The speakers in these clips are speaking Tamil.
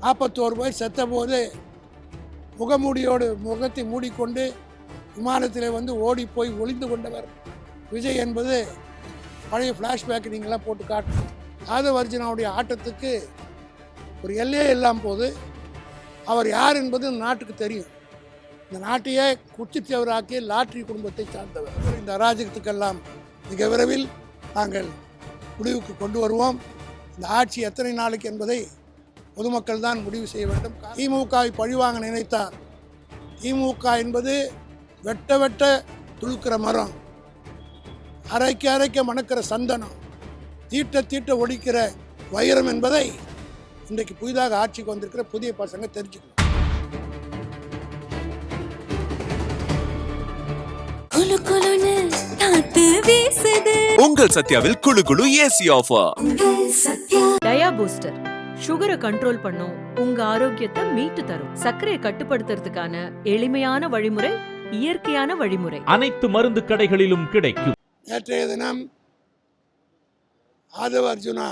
41 பேர் செத்தபோது முகத்தை மூடிக்கொண்டு விமானத்திலே வந்து ஓடி போய் ஒளிந்து கொண்டவர் விஜய் என்பது பழைய ஃப்ளாஷ்பேக் நீங்களாம் போட்டு காட்டணும். ஆதவ அர்ஜுனாவுடைய ஆட்டத்துக்கு ஒரு எல்லையே இல்லாமல் போது அவர் யார் என்பது இந்த நாட்டுக்கு தெரியும். இந்த நாட்டையே குச்சித்தேவராக்கி லாட்ரி குடும்பத்தை சார்ந்தவர். இந்த அராஜகத்துக்கெல்லாம் மிக விரைவில் நாங்கள் முடிவுக்கு கொண்டு வருவோம். இந்த ஆட்சி எத்தனை நாளைக்கு என்பதை பொதுமக்கள் தான் முடிவு செய்ய வேண்டும். திமுகவை பழிவாங்க நினைத்தார். திமுக என்பது வெட்ட துளுக்கிற மரம், அரைக்க மணக்கிற சந்தனம், தீட்ட ஒடிக்கிற வைரம் என்பதை இன்றைக்கு புதிதாக ஆட்சிக்கு வந்திருக்கிற புதிய பசங்க தெரிஞ்சுக்கணும். உங்கள் சத்யாவில் குளு குளு ஏசி ஆஃபர். டயா பூஸ்டர் சுகரை கண்ட்ரோல் பண்ணும், உங்க ஆரோக்கியத்தை மீட்டு தரும். சர்க்கரையை கட்டுப்படுத்துறதுக்கான எளிமையான வழிமுறை, இயற்கையான வழிமுறை. அனைத்து மருந்து கடைகளிலும் கிடைக்கும். நேற்றைய தினம் ஆதவ அர்ஜுனா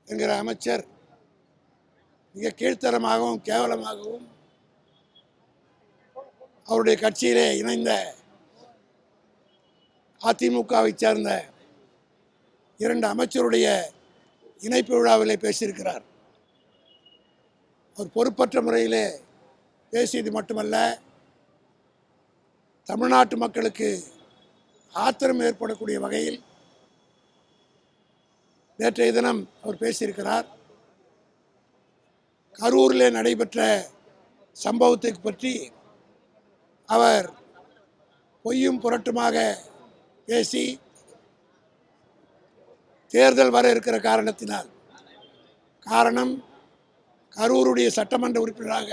என்கிற அமைச்சர் மிக கீழ்த்தரமாகவும் கேவலமாகவும் அவருடைய கட்சியிலே இணைந்த அதிமுகவை சேர்ந்த 2 அமைச்சருடைய இணைப்பு விழாவிலே பேசியிருக்கிறார். அவர் பொறுப்பற்ற முறையிலே பேசியது மட்டுமல்ல, தமிழ்நாட்டு மக்களுக்கு ஆத்திரம் ஏற்படக்கூடிய வகையில் நேற்றைய தினம் அவர் பேசியிருக்கிறார். கரூரில் நடைபெற்ற சம்பவத்தை பற்றி அவர் பொய்யும் புரட்டுமாக பேசி, தேர்தல் வர இருக்கிற காரணம் கரூருடைய சட்டமன்ற உறுப்பினராக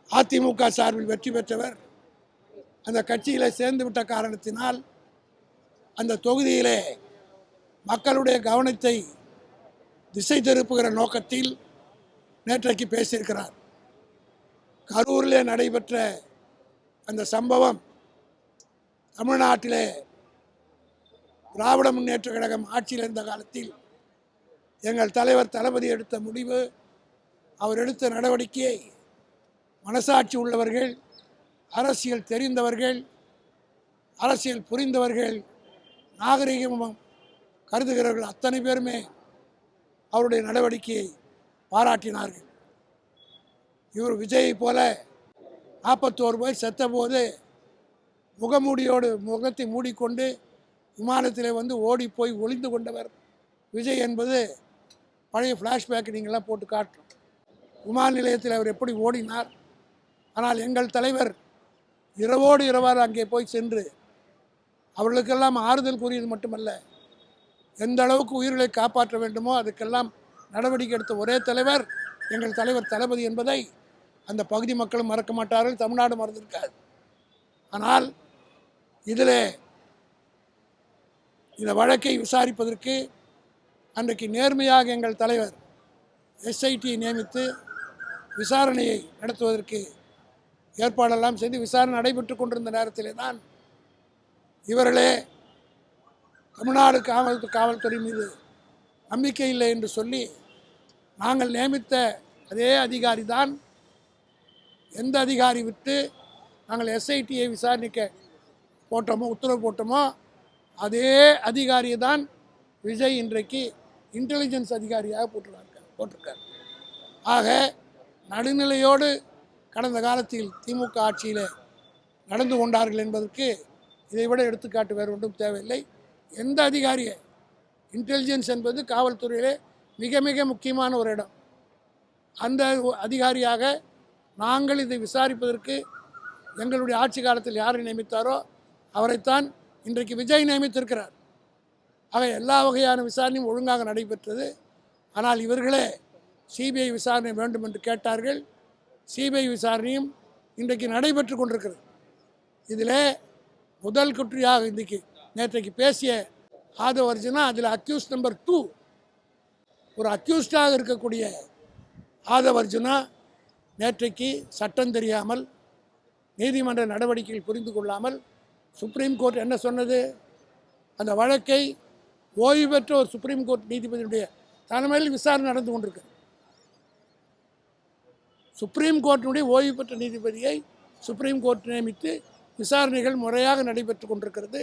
அதிமுக சார்பில் வெற்றி பெற்றவர் அந்த கட்சியில் சேர்ந்து விட்ட காரணத்தினால் அந்த தொகுதியிலே மக்களுடைய கவனத்தை திசை திருப்புகிற நோக்கத்தில் நேற்றைக்கு பேசியிருக்கிறார். கரூரில் நடைபெற்ற அந்த சம்பவம் தமிழ்நாட்டிலே திராவிட முன்னேற்ற கழகம் ஆட்சியில் இருந்த காலத்தில் எங்கள் தலைவர் தளபதி எடுத்த முடிவு, அவர் எடுத்த நடவடிக்கையை மனசாட்சி உள்ளவர்கள், அரசியல் தெரிந்தவர்கள், அரசியல் புரிந்தவர்கள், நாகரிகமும் கருதுகிறவர்கள் அத்தனை பேருமே அவருடைய நடவடிக்கையை பாராட்டினார்கள். இவர் விஜயை போல 41 பேர் செத்தபோது முகத்தை மூடிக்கொண்டு விமானத்தில் வந்து ஓடி போய் ஒளிந்து கொண்டவர் விஜய் என்பது பழைய ஃப்ளாஷ்பேக் நீங்களாம் போட்டு காட்டணும். விமான நிலையத்தில் அவர் எப்படி ஓடினார். ஆனால் எங்கள் தலைவர் இரவோடு இரவாறு அங்கே போய் சென்று அவர்களுக்கெல்லாம் ஆறுதல் கூறியது மட்டுமல்ல, எந்த அளவுக்கு உயிர்களை காப்பாற்ற வேண்டுமோ அதுக்கெல்லாம் நடவடிக்கை எடுத்த ஒரே தலைவர் எங்கள் தலைவர் தளபதி என்பதை அந்த பகுதி மக்களும் மறக்க மாட்டார்கள், தமிழ்நாடு மறந்திருக்காது. ஆனால் இதில் இந்த வழக்கை விசாரிப்பதற்கு அன்றைக்கு நேர்மையாக எங்கள் தலைவர் எஸ்ஐடியை நியமித்து விசாரணையை நடத்துவதற்கு ஏற்பாடெல்லாம் செய்து விசாரணை நடைபெற்று கொண்டிருந்த நேரத்திலே தான் இவர்களே தமிழ்நாடு காவல்துறை மீது நம்பிக்கை இல்லை என்று சொல்லி நாங்கள் நியமித்த அதே அதிகாரி தான், எந்த அதிகாரி விட்டு நாங்கள் எஸ்ஐடியை விசாரணைக்க உத்தரவு போட்டோமோ அதே அதிகாரியை தான் விஜய் இன்றைக்கு இன்டெலிஜென்ஸ் அதிகாரியாக போட்டிருக்கார். ஆக நடுநிலையோடு கடந்த காலத்தில் திமுக ஆட்சியில் நடந்து கொண்டார்கள் என்பதற்கு இதைவிட எடுத்துக்காட்டு வேறு ஒன்றும் தேவையில்லை. எந்த அதிகாரியை, இன்டெலிஜென்ஸ் என்பது காவல்துறையிலே மிக மிக முக்கியமான ஒரு இடம். அந்த அதிகாரியாக நாங்கள் இதை விசாரிப்பதற்கு எங்களுடைய ஆட்சி காலத்தில் யாரை நியமித்தாரோ அவரைத்தான் இன்றைக்கு விஜய் நியமித்திருக்கிறார். ஆக எல்லா வகையான விசாரணையும் ஒழுங்காக நடைபெற்றது. ஆனால் இவர்களே சிபிஐ விசாரணை வேண்டும் என்று கேட்டார்கள். சிபிஐ விசாரணையும் இன்றைக்கு நடைபெற்று கொண்டிருக்கிறது. இதில் முதல் குற்றியாக நேற்றைக்கு பேசிய ஆதவ அர்ஜுனா, அதில் அக்யூஸ் நம்பர் 2, ஒரு அக்யூஸ்டாக இருக்கக்கூடிய ஆதவ அர்ஜுனா நேற்றைக்கு சட்டம் தெரியாமல், நீதிமன்ற நடவடிக்கைகள் புரிந்து கொள்ளாமல், சுப்ரீம் கோர்ட் என்ன சொன்னது, அந்த வழக்கை ஓய்வு பெற்ற ஒரு சுப்ரீம் கோர்ட் நீதிபதியுடைய தலைமையில் விசாரணை நடந்து கொண்டிருக்கு. சுப்ரீம் கோர்ட்டினுடைய ஓய்வு பெற்ற நீதிபதியை சுப்ரீம் கோர்ட் நியமித்து விசாரணைகள் முறையாக நடைபெற்று கொண்டிருக்கிறது.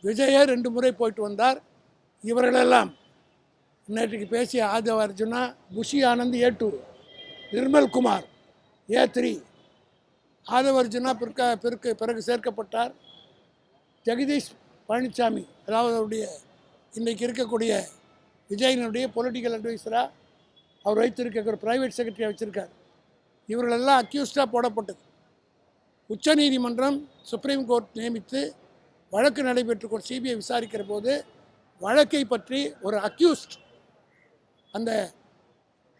விஜயை 2 முறை போயிட்டு வந்தார். இவர்களெல்லாம் நேற்றுக்கு பேசிய Aadhav Arjuna, Bussy Anand A2, Nirmalkumar A3, Aadhav Arjuna பிறகு சேர்க்கப்பட்டார். ஜெகதீஷ் பழனிசாமி, அதாவது அவருடைய இன்றைக்கு இருக்கக்கூடிய விஜயனுடைய பொலிட்டிக்கல் அட்வைசராக அவர் வைத்திருக்க ஒரு ப்ரைவேட் செக்ரட்டரியாக வச்சுருக்கார். இவர்களெல்லாம் அக்யூஸ்டாக போடப்பட்டது. உச்சநீதிமன்றம் சுப்ரீம் கோர்ட் நியமித்து வழக்கு நடைபெற்று சிபிஐ விசாரிக்கிற போது வழக்கை பற்றி ஒரு அக்யூஸ்ட் அந்த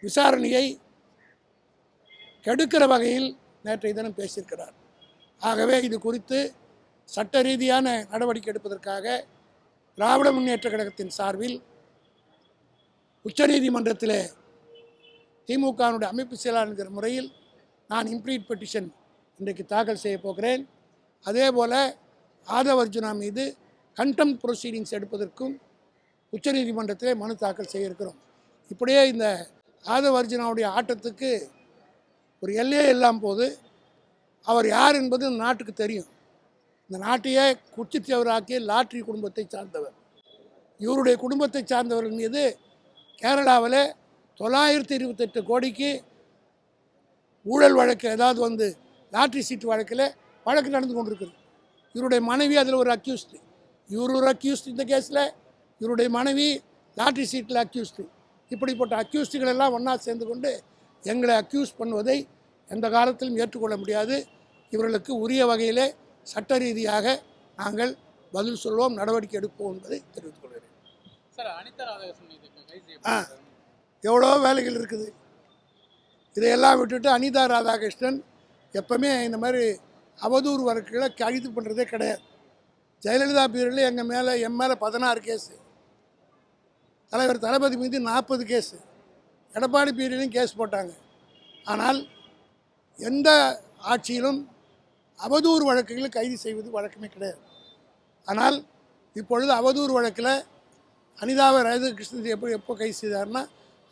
விசாரணையை கெடுக்கிற வகையில் நேற்றைய தினம் பேசியிருக்கிறார். ஆகவே இது குறித்து சட்ட ரீதியான நடவடிக்கை எடுப்பதற்காக திராவிட முன்னேற்ற கழகத்தின் சார்பில் உச்சநீதிமன்றத்தில் திமுகவினுடைய அமைப்பு செயலாளர் என்கிற முறையில் நான் இம்ப்ளீட் பெட்டிஷன் இன்றைக்கு தாக்கல் செய்ய போகிறேன். அதே போல் ஆதவ அர்ஜுனா மீது கண்டெம்ப்ட் ப்ரொசீடிங்ஸ் எடுப்பதற்கும் உச்சநீதிமன்றத்தில் மனு தாக்கல் செய்ய இருக்கிறோம். இப்படியே இந்த ஆதவ அர்ஜுனாவுடைய ஆட்டத்துக்கு ஒரு எல்லையே இல்லாமல் போது அவர் யார் என்பது இந்த நாட்டுக்கு தெரியும். இந்த நாட்டையே குச்சித்தவராக்கிய லாட்ரி குடும்பத்தை சார்ந்தவர். இவருடைய குடும்பத்தை சார்ந்தவர்கள் மீது கேரளாவில் 928 கோடிக்கு ஊழல் வழக்கு, ஏதாவது வந்து லாட்ரி சீட்டு வழக்கில் வழக்கு நடந்து கொண்டிருக்குது. இவருடைய மனைவி அதில் ஒரு அக்யூஸ்டு, இவர் ஒரு அக்யூஸ்டு இந்த கேஸில், இவருடைய மனைவி லாட்ரி சீட்டில் அக்யூஸ்டு. இப்படிப்பட்ட அக்யூஸ்டுகள் எல்லாம் ஒன்றா சேர்ந்து கொண்டு எங்களை அக்யூஸ் பண்ணுவதை எந்த காலத்திலும் ஏற்றுக்கொள்ள முடியாது. இவர்களுக்கு உரிய வகையிலே சட்ட ரீதியாக நாங்கள் பதில் சொல்வோம், நடவடிக்கை எடுப்போம் என்பதை தெரிவித்துக் கொள்கிறேன். எவ்வளோ வேலைகள் இருக்குது. இதையெல்லாம் விட்டுட்டு அனிதா ராதாகிருஷ்ணன் எப்பவுமே இந்த மாதிரி அவதூறு வழக்குகளை கைது பண்ணுறதே கிடையாது. ஜெயலலிதா பீரியடில் என் மேலே 16 கேஸு, தலைவர் தளபதி மீது 40 கேஸு, எடப்பாடி பீரியட்லையும் கேஸ் போட்டாங்க. ஆனால் எந்த ஆட்சியிலும் அவதூறு வழக்குகளை கைது செய்வது வழக்கமே கிடையாது. ஆனால் இப்பொழுது அவதூறு வழக்கில் அனிதாவை ராதாகிருஷ்ணன் எப்போ கைது செய்தார்னா,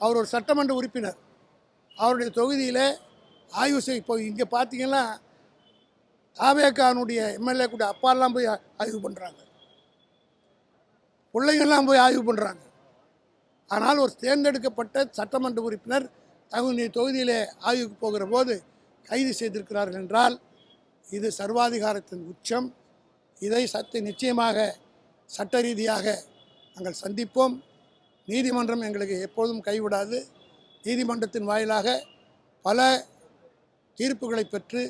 அவர் ஒரு சட்டமன்ற உறுப்பினர், அவருடைய தொகுதியில் ஆய்வு செய்ய இப்போ இங்கே பார்த்தீங்கன்னா தாவேக்கானுடைய எம்எல்ஏ கூட அப்பாலாம் போய் ஆய்வு பண்ணுறாங்க, பிள்ளைங்கள்லாம் போய் ஆய்வு பண்ணுறாங்க. ஆனால் ஒரு தேர்ந்தெடுக்கப்பட்ட சட்டமன்ற உறுப்பினர் தகுந்த தொகுதியில் ஆய்வுக்கு போகிற போது கைது செய்திருக்கிறார்கள் என்றால் இது சர்வாதிகாரத்தின் உச்சம். இதை நிச்சயமாக சட்ட ரீதியாக நாங்கள் சந்திப்போம். நீதிமன்றம் எங்களுக்கு எப்போதும் கைவிடாது. நீதிமன்றத்தின் வாயிலாக பல தீர்ப்புகளை பெற்று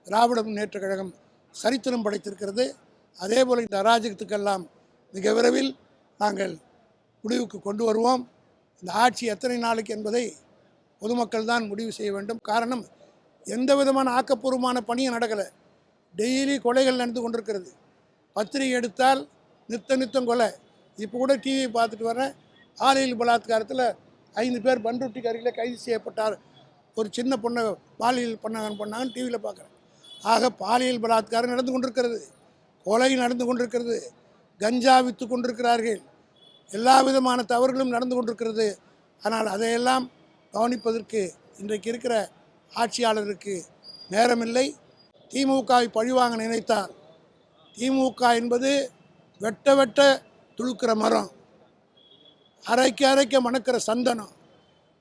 திராவிட முன்னேற்ற கழகம் சரித்திரம் படைத்திருக்கிறது. அதே போல் இந்த அராஜகத்துக்கெல்லாம் மிக விரைவில் நாங்கள் முடிவுக்கு கொண்டு வருவோம். இந்த ஆட்சி எத்தனை நாளைக்கு என்பதை பொதுமக்கள் தான் முடிவு செய்ய வேண்டும். காரணம், எந்த விதமான ஆக்கப்பூர்வமான பணியும் நடக்கலை. டெய்லி கொலைகள் நடந்து கொண்டிருக்கிறது. பத்திரிகை எடுத்தால் நித்தம் கொலை. இப்போ கூட டிவி பார்த்துட்டு வரேன், பாலியல் பலாத்காரத்தில் 5 பேர் பண்ருட்டி அருகில் கைது செய்யப்பட்டார். ஒரு சின்ன பொண்ணை பாலியல் பண்ணாங்கன்னு டிவியில் பார்க்குறேன். ஆக பாலியல் பலாத்காரம் நடந்து கொண்டிருக்கிறது, கொலை நடந்து கொண்டிருக்கிறது, கஞ்சா விற்று கொண்டிருக்கிறார்கள், எல்லா விதமான தவறுகளும் நடந்து கொண்டிருக்கிறது. ஆனால் அதையெல்லாம் கவனிப்பதற்கு இன்றைக்கு இருக்கிற ஆட்சியாளருக்கு நேரமில்லை. திமுகவை பழிவாங்க நினைத்தால், திமுக என்பது வெட்ட துளுக்கிற மரம், அரைக்க மணக்கிற சந்தனம்,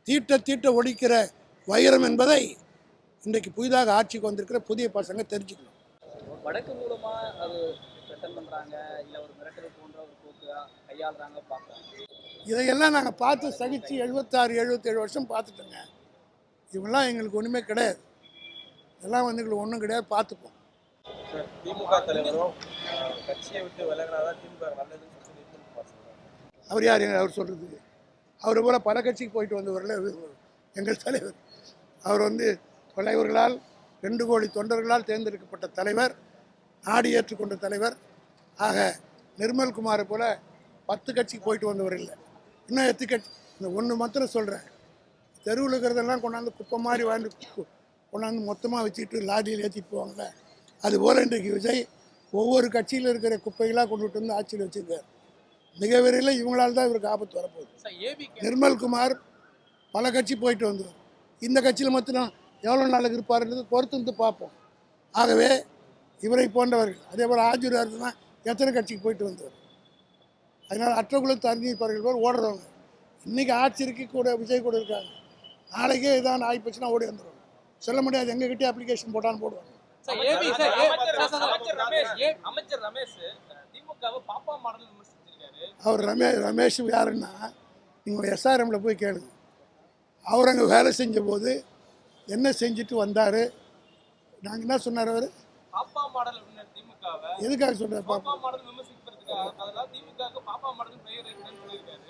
தீட்ட ஒழிக்கிற வைரம் என்பதை இன்றைக்கு புதிதாக ஆட்சிக்கு வந்திருக்கிற புதிய பசங்க தெரிஞ்சுக்கணும். வடக்கு மூலமா அது ரிட்டர்ன் பண்றாங்க, இல்ல ஒரு மிரட்டல் போன்ற ஒரு போக்கு கையாளுறாங்க பார்க்குறாங்க. இதையெல்லாம் நாங்கள் பார்த்து சகிச்சு 76-77 வருஷம் பார்த்துட்டோங்க. இவங்கெல்லாம் எங்களுக்கு ஒன்றுமே கிடையாது. இதெல்லாம் வந்து எங்களுக்கு ஒன்றும் கிடையாது, பார்த்துப்போம். திமுக தலைவரும் கட்சியை விட்டு விலகினாதான் திமுக நல்லதுன்னு அவர் யார் அவர் சொல்கிறது? அவர் போல் பல கட்சிக்கு போயிட்டு வந்தவரில் எங்கள் தலைவர். அவர் வந்து தலைவர்களால் 2 கோடி தொண்டர்களால் தேர்ந்தெடுக்கப்பட்ட தலைவர், நாடு ஏற்றுக்கொண்ட தலைவர். ஆக நிர்மல்குமாரை போல் 10 கட்சிக்கு போயிட்டு வந்தவர் இல்லை. இன்னும் 8 கட்சி. இந்த ஒன்று மாத்திரம் சொல்கிறேன், தெருவில் இருக்கிறதெல்லாம் கொண்டாந்து குப்பை மாதிரி கொண்டாந்து மொத்தமாக வச்சுக்கிட்டு லாரியில் ஏற்றிட்டு போவாங்கள்ல, அதுபோல் இன்றைக்கு விஜய் ஒவ்வொரு கட்சியில் இருக்கிற குப்பைகளாக கொண்டுட்டு வந்து ஆட்சியில் வச்சுருக்கார். மிக விரைவில் இவங்களால் தான் இவருக்கு ஆபத்து வரப்போகுது. நிர்மல்குமார் பல கட்சி போயிட்டு வந்தவர். இந்த கட்சியில் மட்டும் எவ்வளோ நாளுக்கு இருப்பாருன்றது பொறுத்து வந்து பார்ப்போம். ஆகவே இவரை போன்றவர்கள் அதே போல் ஆஜூராருன்னா எத்தனை கட்சிக்கு போயிட்டு வந்தவர். அதனால் அற்றக்குள்ள தரணிப்பார்கள் போல் ஓடுறவங்க. இன்றைக்கி ஆட்சி இருக்கு கூட விஜய் கூட இருக்காங்க. நாளைக்கே இதான் ஆகிப்போச்சுன்னா ஓடி வந்துடுவாங்க. சொல்ல முடியாது, எங்ககிட்டே அப்ளிகேஷன் போட்டான்னு போடுவாங்க. அமைச்சர் ரமேஷ் திமுகவை பாப்பா மாடல் விமர்சிச்சிருக்காரு. அவர் ரமேஷ் யாருன்னா நீங்கள் SRMல போய் கேளுங்க. அவர் அங்கே வேலை செஞ்ச போது என்ன செஞ்சுட்டு வந்தார், நாங்கள் என்ன சொன்னார் அவர் பாப்பா மாடல் திமுகவை எதுக்காக சொல்கிறார்? பாப்பா மாடல் விமர்சிக்கிறதுக்காக, அதனால திமுகவுக்கு பாப்பா மாடல் பெயர் இருக்குன்னு சொல்லியிருக்காரு.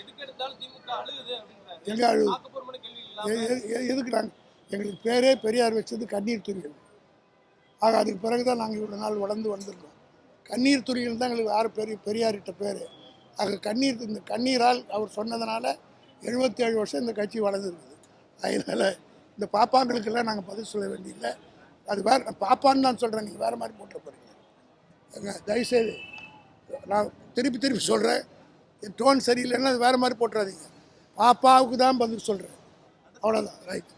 எதுக்கு எடுத்தாலும் திமுக அழுகுது அப்படின்றாரு. எங்கே அழுகு? ஆக்கப்பூர்வமான கேள்வி இல்லாம எதுக்கு நாங்கள் எங்களுக்கு பேரே பெரியார் வச்சது கண்ணீர் துரிகள். ஆக அதுக்கு பிறகு தான் நாங்கள் இவ்வளோ நாள் வளர்ந்து வந்திருக்கோம். கண்ணீர் துரிகள் தான் எங்களுக்கு யார் பெரியார்கிட்ட பேர். ஆக இந்த கண்ணீரால் அவர் சொன்னதுனால 77 வருஷம் இந்த கட்சி வளர்ந்துருக்குது. அதனால் இந்த பாப்பாங்களுக்கெல்லாம் நாங்கள் பதில் சொல்ல வேண்டியதில்லை. அது வேறு பாப்பான்னு நான் சொல்கிறேன், நீங்கள் வேறு மாதிரி போட்டுற போகிறீங்க. தயவுசெய்து நான் திருப்பி சொல்கிறேன், என் டோன் சரியில்லைன்னா அது வேறு மாதிரி போட்டுறாதீங்க. பாப்பாவுக்கு தான் பதில் சொல்கிறேன், அவ்வளோதான். ரைட்.